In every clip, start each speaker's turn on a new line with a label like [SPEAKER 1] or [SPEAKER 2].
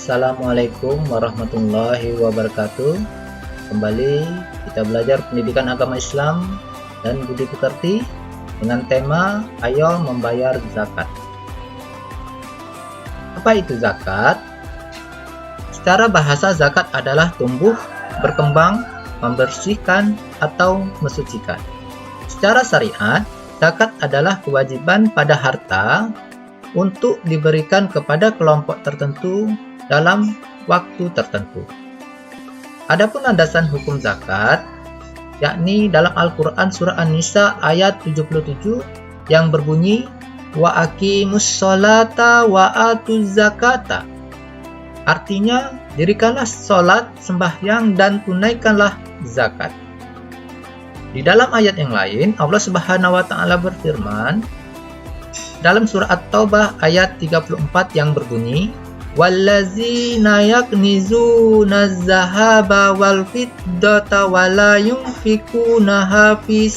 [SPEAKER 1] Assalamualaikum warahmatullahi wabarakatuh. Kembali kita belajar pendidikan agama Islam dan budi pekerti dengan tema Ayo Membayar Zakat. Apa itu zakat? Secara bahasa, zakat adalah tumbuh, berkembang, membersihkan, atau mensucikan. Secara syariat, zakat adalah kewajiban pada harta untuk diberikan kepada kelompok tertentu dalam waktu tertentu. Adapun landasan hukum zakat, yakni dalam Al-Quran surah An-Nisa ayat 77 yang berbunyi wa aqimus sholata wa atuz zakata. Artinya, dirikanlah sholat, sembahyang, dan tunaikanlah zakat. Di dalam ayat yang lain, Allah Subhanahu wa Ta'ala berfirman dalam surah At-Taubah ayat 34 yang berbunyi wallazina yaknizuna az-zahaba wal fiddata wa la yunfikunaha fi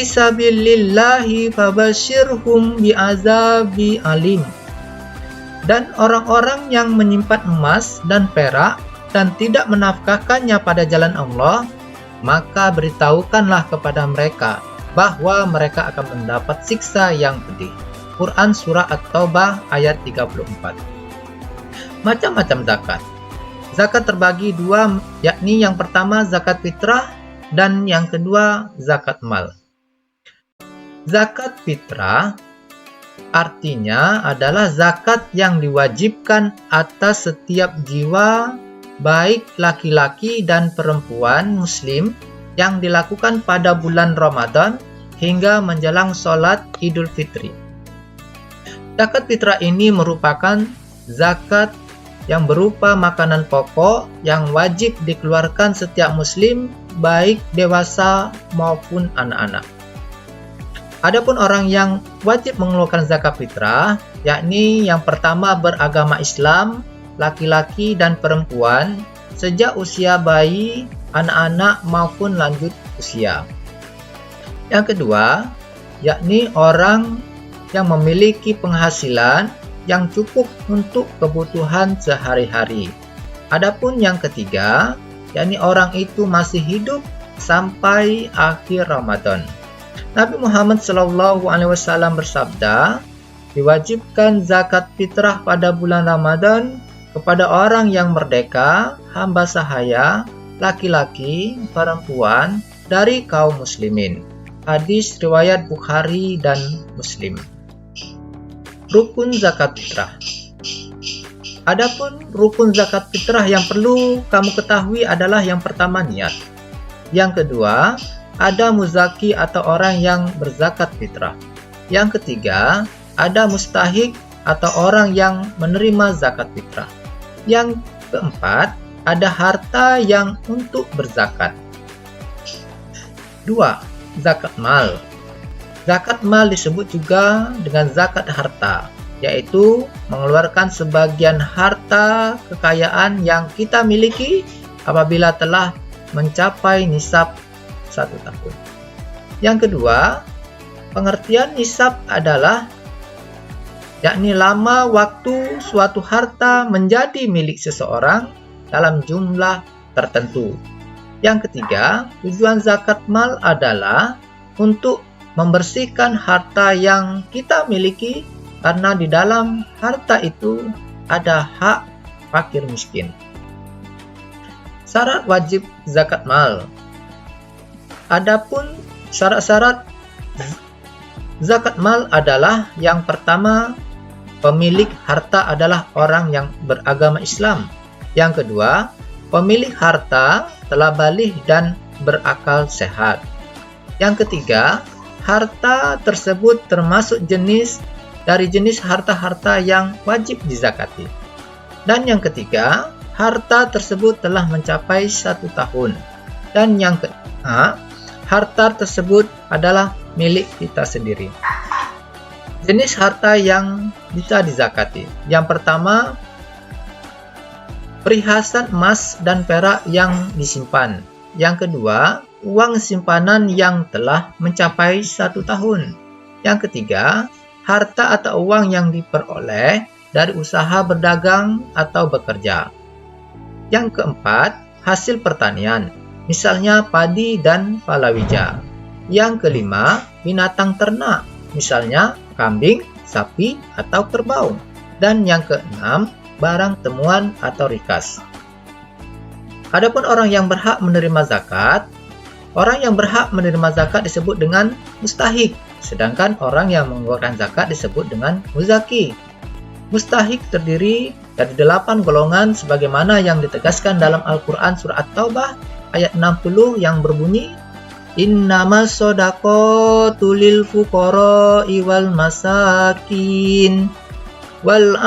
[SPEAKER 1] sabilillahi fabashshirhum bi'azabi alim. Dan orang-orang yang menyimpan emas dan perak dan tidak menafkahkannya pada jalan Allah, maka beritahukanlah kepada mereka bahwa mereka akan mendapat siksa yang pedih. Quran Surah At-Taubah ayat 34. Macam-macam zakat. Zakat terbagi dua, yakni yang pertama zakat fitrah dan yang kedua zakat mal. Zakat fitrah artinya adalah zakat yang diwajibkan atas setiap jiwa, baik laki-laki dan perempuan muslim, yang dilakukan pada bulan Ramadan hingga menjelang sholat Idul Fitri. Zakat fitrah ini merupakan zakat yang berupa makanan pokok yang wajib dikeluarkan setiap muslim, baik dewasa maupun anak-anak. Adapun orang yang wajib mengeluarkan zakat fitrah, yakni yang pertama beragama Islam, laki-laki dan perempuan, sejak usia bayi, anak-anak maupun lanjut usia. Yang kedua, yakni orang yang memiliki penghasilan yang cukup untuk kebutuhan sehari-hari. Adapun yang ketiga, yakni orang itu masih hidup sampai akhir Ramadan. Nabi Muhammad SAW bersabda, diwajibkan zakat fitrah pada bulan Ramadan kepada orang yang merdeka, hamba sahaya, laki-laki, perempuan dari kaum muslimin. Hadis riwayat Bukhari dan Muslim. Rukun zakat fitrah. Adapun rukun zakat fitrah yang perlu kamu ketahui adalah yang pertama niat. Yang kedua, ada muzaki atau orang yang berzakat fitrah. Yang ketiga, ada mustahik atau orang yang menerima zakat fitrah. Yang keempat, ada harta yang untuk berzakat. 2. Zakat mal. Zakat mal disebut juga dengan zakat harta, yaitu mengeluarkan sebagian harta kekayaan yang kita miliki apabila telah mencapai nisab 1 tahun. Yang kedua, pengertian nisab adalah yakni lama waktu suatu harta menjadi milik seseorang dalam jumlah tertentu. Yang ketiga, tujuan zakat mal adalah untuk membersihkan harta yang kita miliki karena di dalam harta itu ada hak fakir miskin. Syarat wajib zakat mal. Adapun syarat-syarat zakat mal adalah yang pertama, pemilik harta adalah orang yang beragama Islam. Yang kedua, pemilik harta telah baligh dan berakal sehat. Yang ketiga, harta tersebut termasuk jenis harta-harta yang wajib dizakati. Dan yang ketiga, harta tersebut telah mencapai 1 tahun. Dan yang kelima, harta tersebut adalah milik kita sendiri. Jenis harta yang bisa dizakati. Yang pertama, perhiasan emas dan perak yang disimpan. Yang kedua, uang simpanan yang telah mencapai 1 tahun. Yang ketiga, harta atau uang yang diperoleh dari usaha berdagang atau bekerja. Yang keempat, hasil pertanian, misalnya padi dan palawija. Yang kelima, binatang ternak, misalnya kambing, sapi, atau kerbau. Dan yang keenam, barang temuan atau rikas. Adapun orang yang berhak menerima zakat, orang yang berhak menerima zakat disebut dengan mustahik, sedangkan orang yang mengeluarkan zakat disebut dengan muzaki. Mustahik terdiri dari 8 golongan sebagaimana yang ditegaskan dalam Al-Quran Surah At-Taubah ayat 60 yang berbunyi, Innamas shadaqatu lil fuqara'i wal masakin wal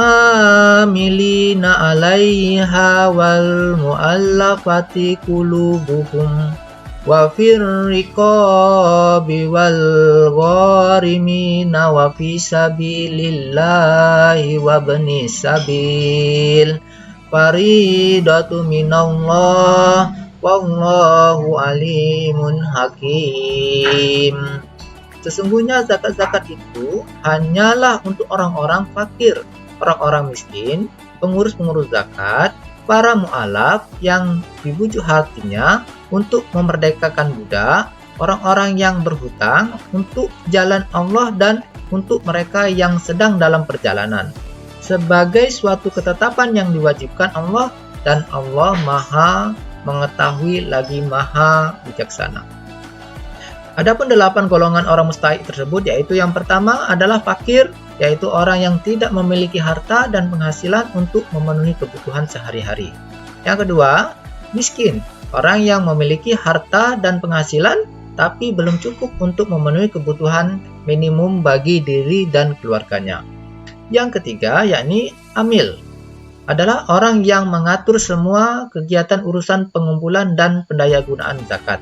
[SPEAKER 1] amilina 'alaiha wal mu'allafati qulubuhum wa fir riqabi wal gharimina wa fi sabilillahi wa ibnis sabil faridatu minallah wallahu alimun hakim. Sesungguhnya zakat-zakat itu hanyalah untuk orang-orang fakir, orang-orang miskin, pengurus-pengurus zakat, para mu'alaf yang dibujuk hatinya untuk memerdekakan budak, orang-orang yang berhutang untuk jalan Allah dan untuk mereka yang sedang dalam perjalanan, sebagai suatu ketetapan yang diwajibkan Allah, dan Allah Maha mengetahui lagi Maha bijaksana. Adapun 8 golongan orang mustahik tersebut, yaitu yang pertama adalah fakir, yaitu orang yang tidak memiliki harta dan penghasilan untuk memenuhi kebutuhan sehari-hari. Yang kedua, miskin, orang yang memiliki harta dan penghasilan tapi belum cukup untuk memenuhi kebutuhan minimum bagi diri dan keluarganya. Yang ketiga, yakni amil, adalah orang yang mengatur semua kegiatan urusan pengumpulan dan pendayagunaan zakat.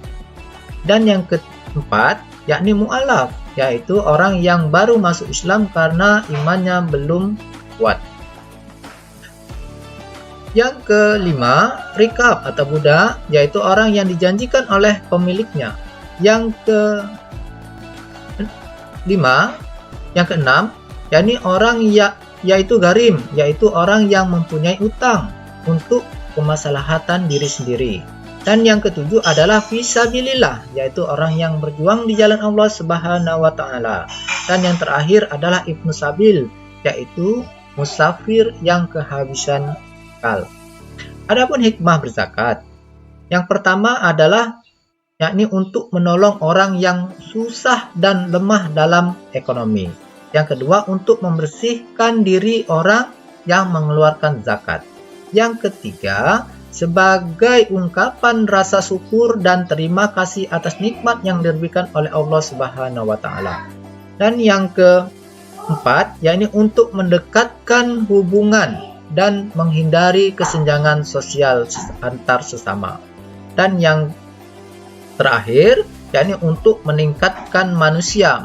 [SPEAKER 1] Dan yang keempat, yakni mu'alaf, yaitu orang yang baru masuk Islam karena imannya belum kuat. Yang kelima, rikab atau budak, yaitu orang yang dijanjikan oleh pemiliknya. Yang keenam, yakni orang yaitu garim, yaitu orang yang mempunyai utang untuk kemaslahatan diri sendiri. Dan yang ketujuh adalah fisabilillah, yaitu orang yang berjuang di jalan Allah Subhanahu wa taala. Dan yang terakhir adalah ibnu sabil, yaitu musafir yang kehabisan akal. Adapun hikmah berzakat, yang pertama adalah yakni untuk menolong orang yang susah dan lemah dalam ekonomi. Yang kedua, untuk membersihkan diri orang yang mengeluarkan zakat. Yang ketiga, sebagai ungkapan rasa syukur dan terima kasih atas nikmat yang diberikan oleh Allah Subhanahu wa taala. Dan yang keempat, yakni untuk mendekatkan hubungan dan menghindari kesenjangan sosial antar sesama. Dan yang terakhir, yakni untuk mengingatkan manusia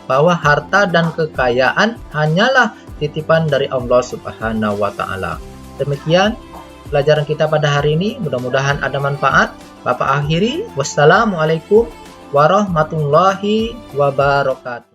[SPEAKER 1] bahwa harta dan kekayaan hanyalah titipan dari Allah Subhanahu wa taala. Demikian pelajaran kita pada hari ini, mudah-mudahan ada manfaat. Bapak akhiri, wassalamualaikum warahmatullahi wabarakatuh.